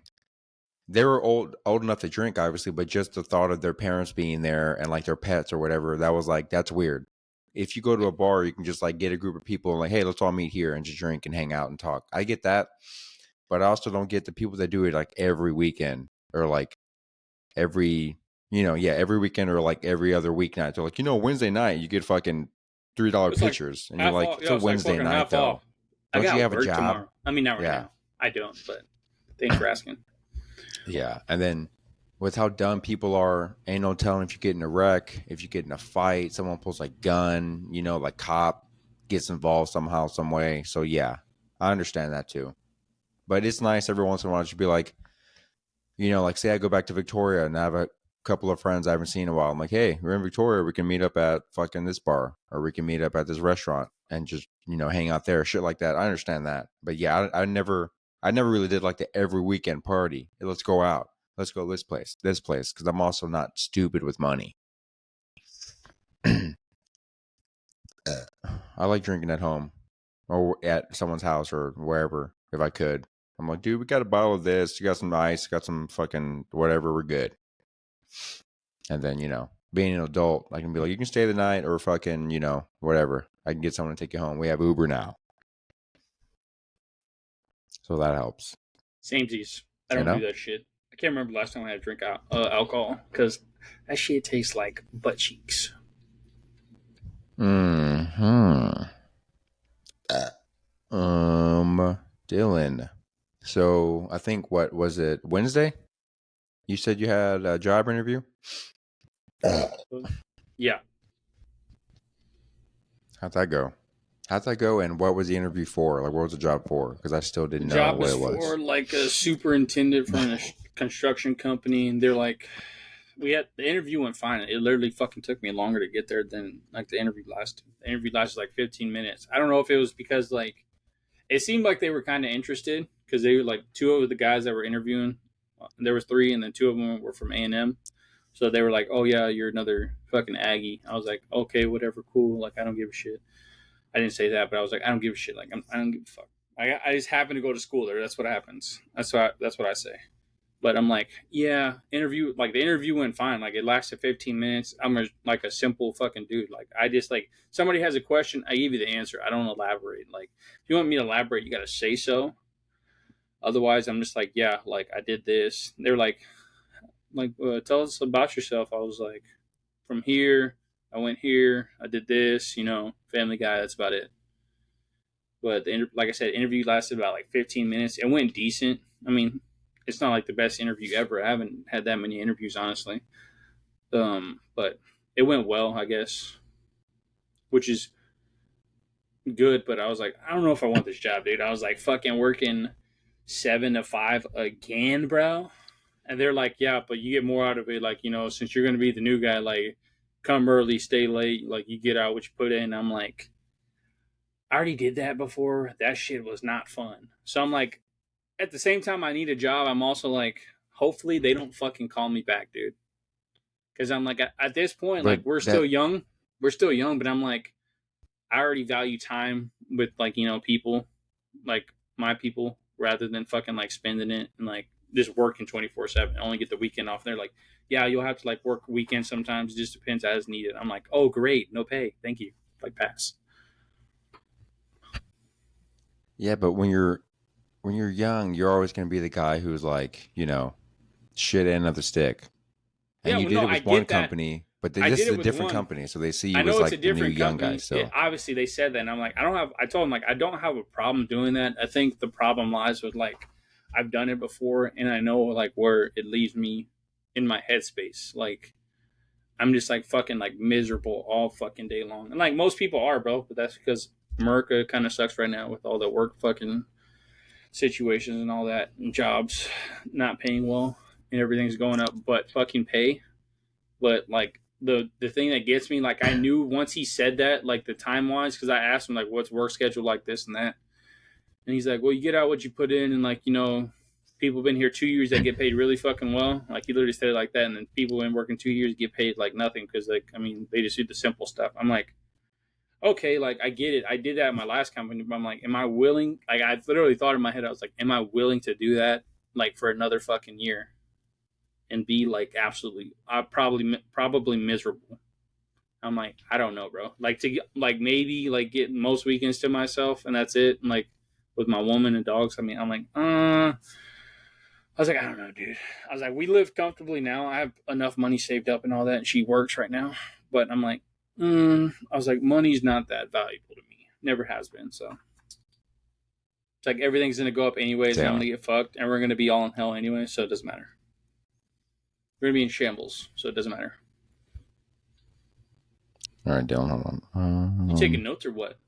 They were old enough to drink, obviously, but just the thought of their parents being there and like their pets or whatever, that was like, that's weird. If you go to a bar, you can just like get a group of people and like, hey, let's all meet here and just drink and hang out and talk. I get that, but I also don't get the people that do it like every weekend or like every every weekend or like every other weeknight. They're like, Wednesday night you get fucking $3 It's like pitchers, and you're half like, off. it's a Yo, it's like Wednesday fucking night half off. though. I Don't you got have a work job? tomorrow. I mean, not right Yeah. now. I don't, but thanks for asking. Yeah. And then with how dumb people are, ain't no telling if you get in a wreck, if you get in a fight, someone pulls a gun, like cop gets involved somehow, some way. So yeah, I understand that too. But it's nice every once in a while to be like, like say I go back to Victoria and I have couple of friends I haven't seen in a while. I'm like, hey, we're in Victoria. We can meet up at fucking this bar, or we can meet up at this restaurant and just, hang out there, shit like that. I understand that. But yeah, I never really did like the every weekend party. Hey, let's go out. Let's go this place. Because I'm also not stupid with money. I like drinking at home or at someone's house or wherever if I could. I'm like, dude, we got a bottle of this. You got some ice, got some fucking whatever. We're good. And then, being an adult, I can be like, you can stay the night or fucking, whatever. I can get someone to take you home. We have Uber now. So that helps. Samesies. I don't do that shit. I can't remember the last time I had to drink alcohol because that shit tastes like butt cheeks. Dylan. So I think, what was it, Wednesday? You said you had a job interview? Yeah. How'd that go? And what was the interview for? Like, what was the job for? Because I still didn't know what it was. The job is for like a superintendent for a construction company, and they're like, the interview went fine. It literally fucking took me longer to get there than like the interview lasted. The interview lasted like 15 minutes. I don't know if it was because like it seemed like they were kind of interested because they were like two of the guys that were interviewing. There was three, and then two of them were from A&M. So they were like, "Oh yeah, you're another fucking Aggie." I was like, "Okay, whatever, cool. Like I don't give a shit." I didn't say that, but I was like, "I don't give a shit. Like I don't give a fuck. I just happen to go to school there. That's what happens. That's what I say." But I'm like, yeah, interview. Like the interview went fine. Like it lasted 15 minutes. I'm like a simple fucking dude. Like I just like somebody has a question, I give you the answer. I don't elaborate. Like if you want me to elaborate, you got to say so. Otherwise, I'm just like, yeah, like I did this. They're like, tell us about yourself. I was like, from here, I went here, I did this. Family Guy. That's about it. But like I said, interview lasted about like 15 minutes. It went decent. I mean, it's not like the best interview ever. I haven't had that many interviews, honestly. But it went well, I guess, which is good. But I was like, I don't know if I want this job, dude. I was like, fucking working 7 to 5 again, bro. And they're like, yeah, but you get more out of it. Like, since you're gonna be the new guy, like, come early, stay late. Like, you get out what you put in. I'm like, I already did that before. That shit was not fun. So I'm like, at the same time, I need a job. I'm also like, hopefully they don't fucking call me back, dude. Because I'm like, at this point, like, we're still young. We're still young, but I'm like, I already value time with, like, people, like my people, rather than fucking, like, spending it and, like, just working 24/7. I only get the weekend off. And they're like, yeah, you'll have to, like, work weekends sometimes. It just depends as needed. I'm like, oh, great. No pay. Thank you. Like, pass. Yeah, but when you're young, you're always going to be the guy who's like, shit end of the stick. And you did it with one company, but this is a different company, so they see you as like the new young guy. So obviously they said that, and I'm like, I told them like I don't have a problem doing that. I think the problem lies with like I've done it before, and I know like where it leaves me in my headspace. Like I'm just like fucking like miserable all fucking day long, and like most people are, bro. But that's because America kind of sucks right now with all the work fucking situations and all that, and jobs not paying well, and everything's going up, but fucking pay. But like the thing that gets me, like I knew once he said that, like the time wise, because I asked him like, what's work schedule like this and that, and he's like, well, you get out what you put in, and like people have been here 2 years that get paid really fucking well. Like he literally said it like that, and then people been working 2 years get paid like nothing because like I mean they just do the simple stuff. I'm like, okay, like I get it. I did that at my last company, but I'm like, am I willing? Like I literally thought in my head, I was like, am I willing to do that like for another fucking year? And be like absolutely probably miserable. I'm like, I don't know, bro. Like to get, like maybe like get most weekends to myself and that's it. And like with my woman and dogs. I mean, I'm like, I was like, I don't know, dude. I was like, we live comfortably now. I have enough money saved up and all that, and she works right now. But I'm like, I was like, money's not that valuable to me. Never has been. So it's like everything's gonna go up anyways, and I'm gonna get fucked, and we're gonna be all in hell anyway, so it doesn't matter. We're gonna be in shambles, so it doesn't matter. All right, Dylan, hold on. You taking notes or what?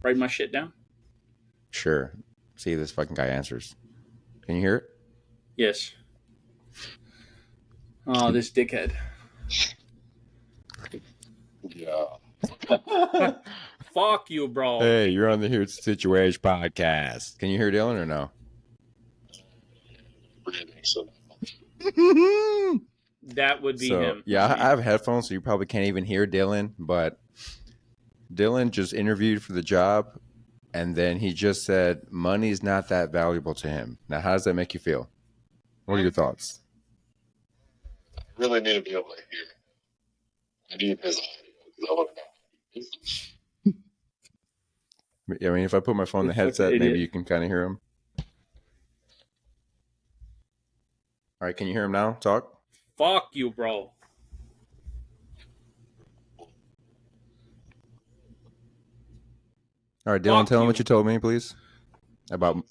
Write my shit down? Sure. See if this fucking guy answers. Can you hear it? Yes. Oh, this dickhead. Yeah. Fuck you, bro. Hey, you're on the Here Situash podcast. Can you hear Dylan or no? Breathing, so That would be him. Yeah, I have headphones, so you probably can't even hear Dylan. But Dylan just interviewed for the job, and then he just said money's not that valuable to him. Now, how does that make you feel? What are your thoughts? I really need to be able to hear. I need his audio. I want to know. I mean, if I put my phone in the headset, maybe you can kind of hear him. All right, can you hear him now? Talk. Fuck you, bro. All right, Dylan, tell him what you told me, please. About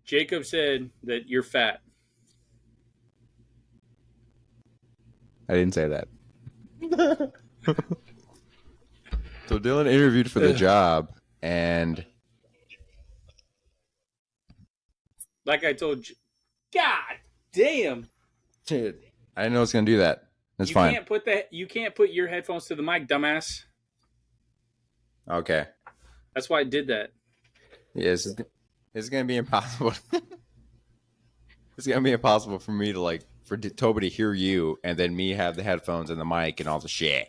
Jacob said that you're fat. I didn't say that. So Dylan interviewed for the job, and like I told you, God damn. Dude, I didn't know I was gonna do that. That's fine. You can't put your headphones to the mic, dumbass. Okay. That's why I did that. Yes, it's gonna be impossible. It's gonna be impossible for me to for Toby to hear you, and then me have the headphones and the mic and all the shit.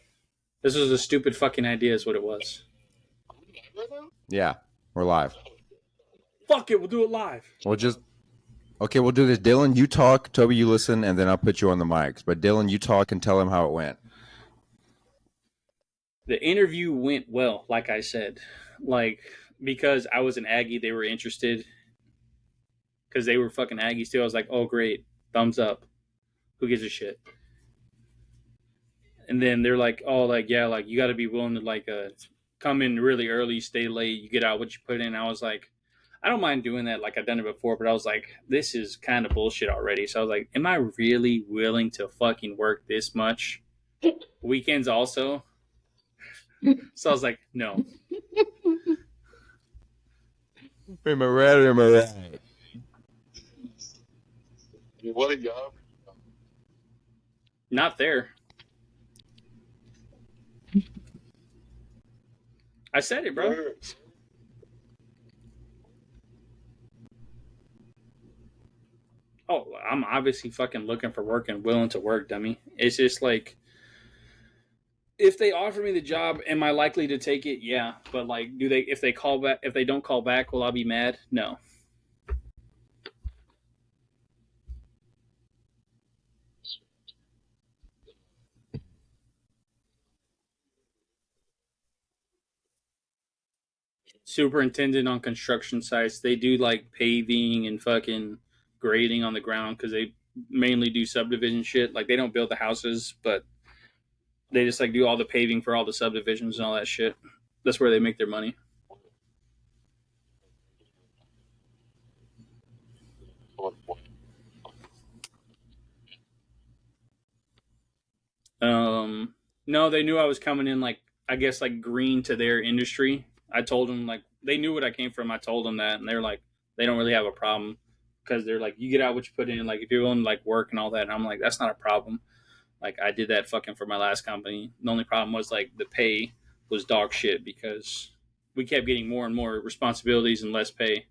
This was a stupid fucking idea, is what it was. Yeah, we're live. Fuck it, we'll do it live. We'll do this. Dylan, you talk. Toby, you listen, and then I'll put you on the mics. But Dylan, you talk and tell him how it went. The interview went well, like I said. Because I was an Aggie, they were interested. Because they were fucking Aggies too. I was like, oh, great. Thumbs up. Who gives a shit? And then they're like, oh, yeah, you got to be willing to, come in really early, stay late, you get out what you put in. I was like, I don't mind doing that. I've done it before, but I was like, this is kind of bullshit already. So I was like, am I really willing to fucking work this much? Weekends also? So I was like, no. Am I right or am I right? What a job. Not there. I said it, bro. Oh, I'm obviously fucking looking for work and willing to work, dummy. It's just if they offer me the job, am I likely to take it? Yeah, but if they don't call back, will I be mad? No. Superintendent on construction sites, they do paving and fucking grading on the ground because they mainly do subdivision shit. They don't build the houses, but they just do all the paving for all the subdivisions and all that shit. That's where they make their money. No, they knew I was coming in I guess green to their industry. I told them they knew what I came from. I told them that, and they're like, they don't really have a problem because they're like, you get out what you put in. If you're willing to work and all that, and I'm like, that's not a problem. I did that fucking for my last company. The only problem was the pay was dog shit because we kept getting more and more responsibilities and less pay. And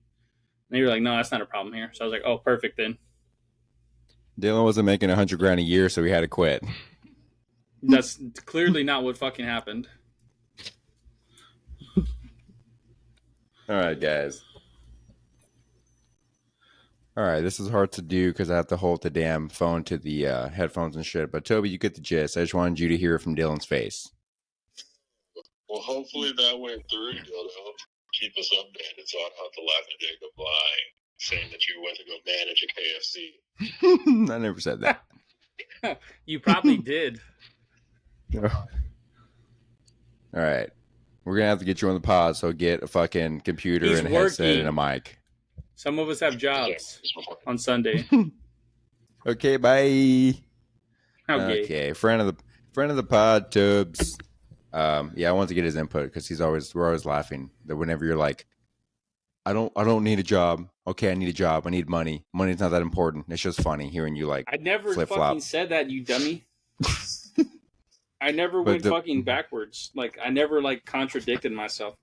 they were like, no, that's not a problem here. So I was like, oh, perfect then. Dylan wasn't making $100,000 a year, so he had to quit. That's clearly not what fucking happened. All right, guys. All right, this is hard to do because I have to hold the damn phone to the headphones and shit. But Toby, you get the gist. I just wanted you to hear it from Dylan's face. Well, hopefully that went through, Dildo. Keep us updated so I don't have to laugh at Jacob lying, saying that you went to go manage a KFC. I never said that. You probably did. All right. We're going to have to get you on the pod, so get a fucking computer and a headset and a mic. Some of us have jobs on Sunday. Okay, bye. Okay. Friend of the pod, Tubbs. Yeah, I wanted to get his input because we're always laughing that whenever you're like, I don't need a job. okay, I need a job, I need money. Money's not that important. It's just funny hearing you like I never flip fucking flop. said that, you dummy. I never But went fucking backwards. Like, I never like contradicted myself.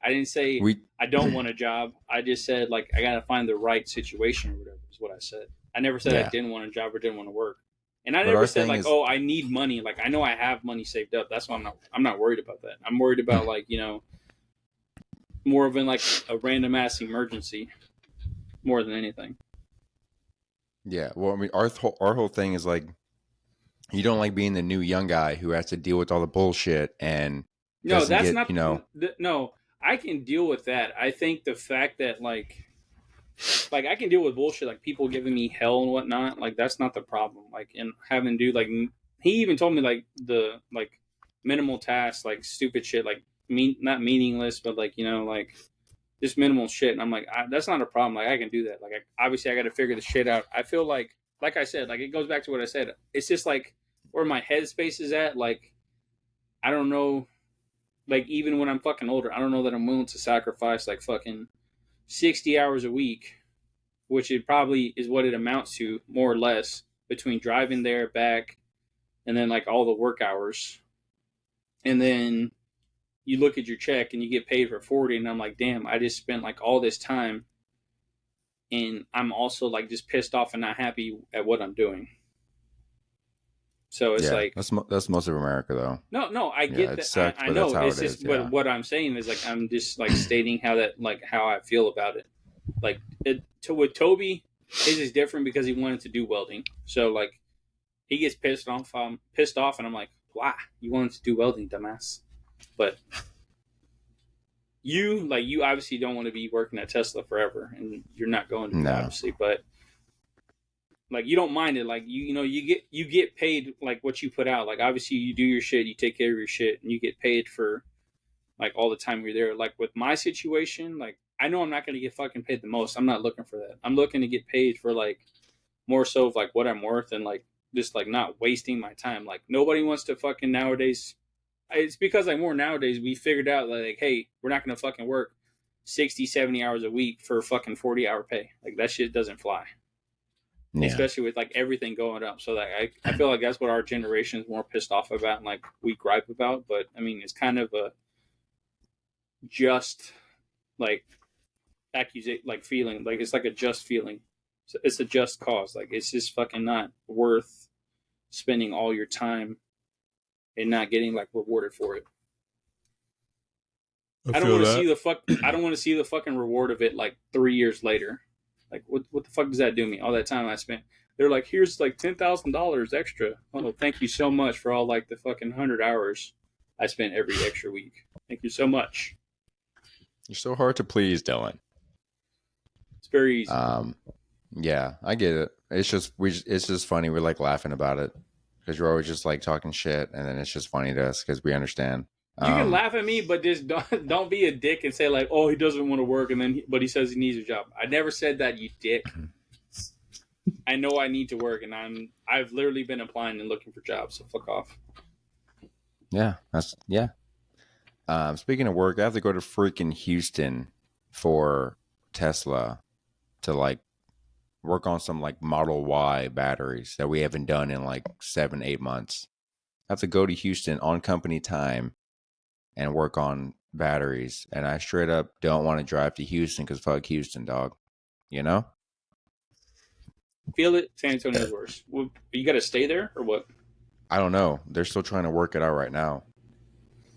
I didn't say we I don't want a job. I just said like I gotta find the right situation or whatever is what I said. I never said I yeah. didn't want a job or didn't want to work. And I But never our said thing like, is, oh, I need money. Like I know I have money saved up. That's why I'm not worried about that. I'm worried about like, more of in like a random ass emergency more than anything. yeah. Well, I mean, our whole thing is like, you don't like being the new young guy who has to deal with all the bullshit and No, doesn't that's get, not no, I can deal with that. I think the fact that like I can deal with bullshit like people giving me hell and whatnot. Like that's not the problem. Like and having to do like he even told me like the like minimal tasks like stupid shit like not meaningless but like like just minimal shit. And I'm like that's not a problem. Like I can do that. Like obviously I got to figure the shit out. I feel like I said like it goes back to what I said. It's just like where my headspace is at. Like I don't know. Like even when I'm fucking older, I don't know that I'm willing to sacrifice like fucking 60 hours a week, which it probably is what it amounts to, more or less, between driving there, back, and then like all the work hours. And then you look at your check and you get paid for 40, and I'm like, damn, I just spent like all this time, and I'm also like just pissed off and not happy at what I'm doing. So it's yeah. like, That's most of America though. no, I Yeah, get it that. sucks, I but that's know. how It's it is. just, but Yeah. what I'm saying is like, I'm just like stating how I feel about it. Like with Toby, his is different because he wanted to do welding. So like he gets pissed off. I'm pissed off, and I'm like, why? You wanted to do welding, dumbass. But you obviously don't want to be working at Tesla forever, and you're not going to be No. obviously. But like you don't mind it. Like you get paid like what you put out. Like obviously you do your shit, you take care of your shit, and you get paid for like all the time you're there. Like with my situation, like I know I'm not going to get fucking paid the most. I'm not looking for that. I'm looking to get paid for like more so of like what I'm worth and like just like not wasting my time. Like nobody wants to fucking nowadays. It's because like more nowadays we figured out like, hey, we're not going to fucking work 60, 70 hours a week for fucking 40-hour pay. Like that shit doesn't fly. Yeah. Especially with like everything going up. So like I feel like that's what our generation is more pissed off about and like we gripe about. But I mean it's kind of a just like accusate like feeling. Like it's like a just feeling. It's a just cause. Like it's just fucking not worth spending all your time and not getting like rewarded for it. I don't want to see the fuck. I don't want to see the fucking reward of it like 3 years later. Like what the fuck does that do me? All that time I spent. They're like, here's like $10,000 extra. Oh, thank you so much for all like the fucking 100 hours I spent every extra week. Thank you so much. You're so hard to please, Dylan. It's very easy. Yeah, I get it. It's just funny. We're like laughing about it because you're always just like talking shit, and then it's just funny to us because we understand. You can laugh at me, but just don't be a dick and say like, "Oh, he doesn't want to work," and then but he says he needs a job. I never said that, you dick. I know I need to work, and I've literally been applying and looking for jobs. So fuck off. Yeah, yeah. Speaking of work, I have to go to freaking Houston for Tesla to like work on some like Model Y batteries that we haven't done in like 7-8 months. I have to go to Houston on company time and work on batteries, and I straight up don't want to drive to Houston because fuck Houston, dog. You know? Feel it. San Antonio's worse. Well, you got to stay there or what? I don't know. They're still trying to work it out right now.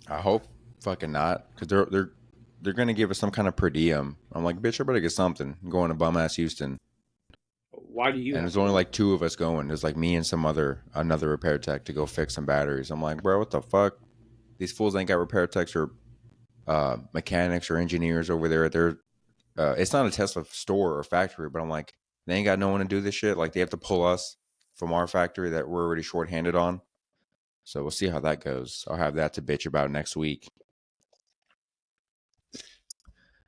I hope fucking not, because they're gonna give us some kind of per diem. I'm like, bitch, I better get something. I'm going to bum ass Houston. Why do you? And there's only like 2 of us going. There's like me and another repair tech to go fix some batteries. I'm like, bro, what the fuck? These fools ain't got repair techs or mechanics or engineers over there. It's not a Tesla store or factory, but I'm like, they ain't got no one to do this shit. Like they have to pull us from our factory that we're already shorthanded on. So we'll see how that goes. I'll have that to bitch about next week.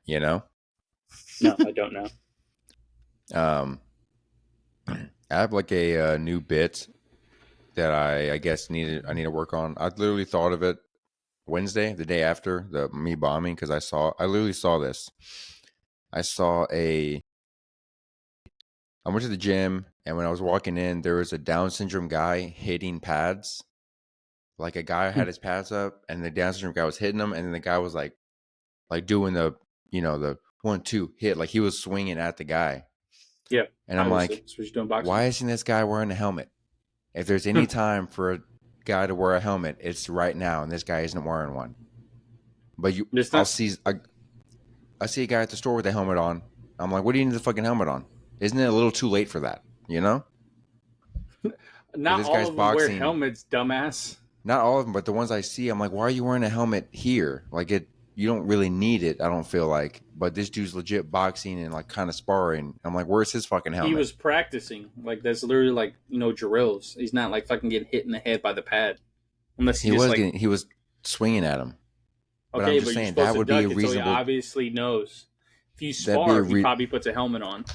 You know? No, I don't know. I have like a new bit that I guess I need to work on. I literally thought of it Wednesday, the day after me bombing, because I literally saw this. I saw a I went to the gym, and when I was walking in, there was a Down syndrome guy hitting pads. Like a guy had his pads up, and the Down syndrome guy was hitting them, and then the guy was like doing the the 1-2 hit, like he was swinging at the guy. Yeah, and I'm like, why isn't this guy wearing a helmet? If there's any time for a guy to wear a helmet, it's right now, and this guy isn't wearing one. But I see a guy at the store with a helmet on. I'm like, what do you need the fucking helmet on? Isn't it a little too late for that? You know? Not all of them wear helmets, dumbass. Not all of them, but the ones I see, I'm like, why are you wearing a helmet here? Like you don't really need it, I don't feel like. But this dude's legit boxing and like kind of sparring. I'm like, where's his fucking helmet? He was practicing. Like that's literally like drills. He's not like fucking getting hit in the head by the pad, unless he was swinging at him. Okay, but I'm just saying that would be a reasonable. So he obviously knows. If you spar, he probably puts a helmet on.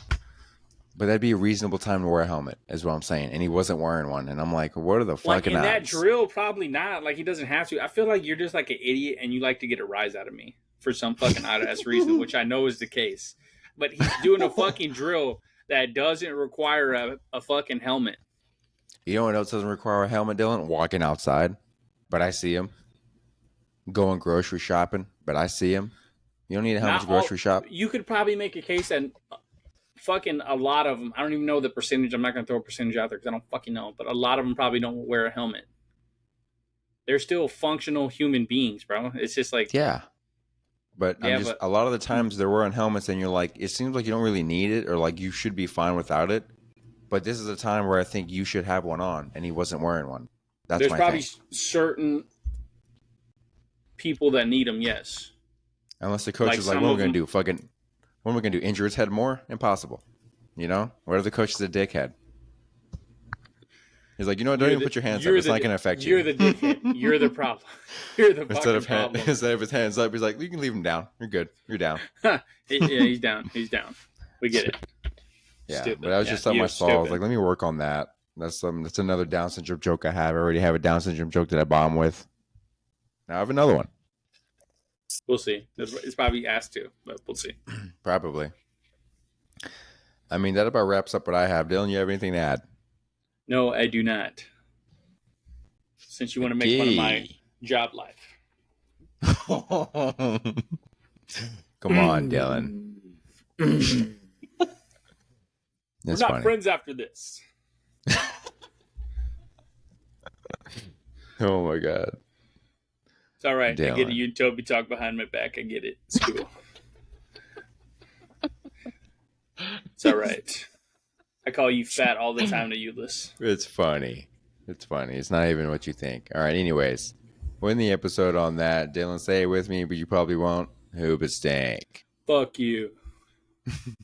But that'd be a reasonable time to wear a helmet, is what I'm saying. And he wasn't wearing one. And I'm like, what are the fucking odds? In that drill, probably not. Like, he doesn't have to. I feel like you're just like an idiot and you like to get a rise out of me for some fucking odd-ass reason, which I know is the case. But he's doing a fucking drill that doesn't require a fucking helmet. You know what else doesn't require a helmet, Dylan? Walking outside. But I see him. Going grocery shopping. But I see him. You don't need a helmet to grocery shop. You could probably make a case that fucking a lot of them, I don't even know the percentage. I'm not going to throw a percentage out there because I don't fucking know. But a lot of them probably don't wear a helmet. They're still functional human beings, bro. It's just like... Yeah. But a lot of the times they're wearing helmets and you're like, it seems like you don't really need it or like you should be fine without it. But this is a time where I think you should have one on, and he wasn't wearing one. There's probably certain people that need them, yes. Unless the coach is like, what are we going to do? Fucking, what are we going to do? Injure his head more? Impossible. You know? What if the coach is a dickhead? He's like, you know what? Don't even put your hands up. It's not going to affect you. You're the dickhead. You're the problem. You're the fucking problem. Instead of his hands up, he's like, you can leave him down. You're good. You're down. Yeah, he's down. He's down. We get it. Yeah, stupid. But I was just something I saw. I was like, let me work on that. That's another Down syndrome joke I have. I already have a Down syndrome joke that I bomb with. Now I have another one. We'll see. It's probably asked to, but we'll see. Probably. I mean, that about wraps up what I have. Dylan, you have anything to add? No, I do not. Since you want to make fun of my job life. Come on, Dylan. We're not friends after this. Oh my god. It's all right. Dylan. I get it. You and Toby talk behind my back. I get it. It's cool. It's all right. I call you fat all the time to Ulyss. It's funny. It's funny. It's not even what you think. All right. Anyways, we'll end the episode on that. Dylan, say it with me, but you probably won't. Who but stank? Fuck you.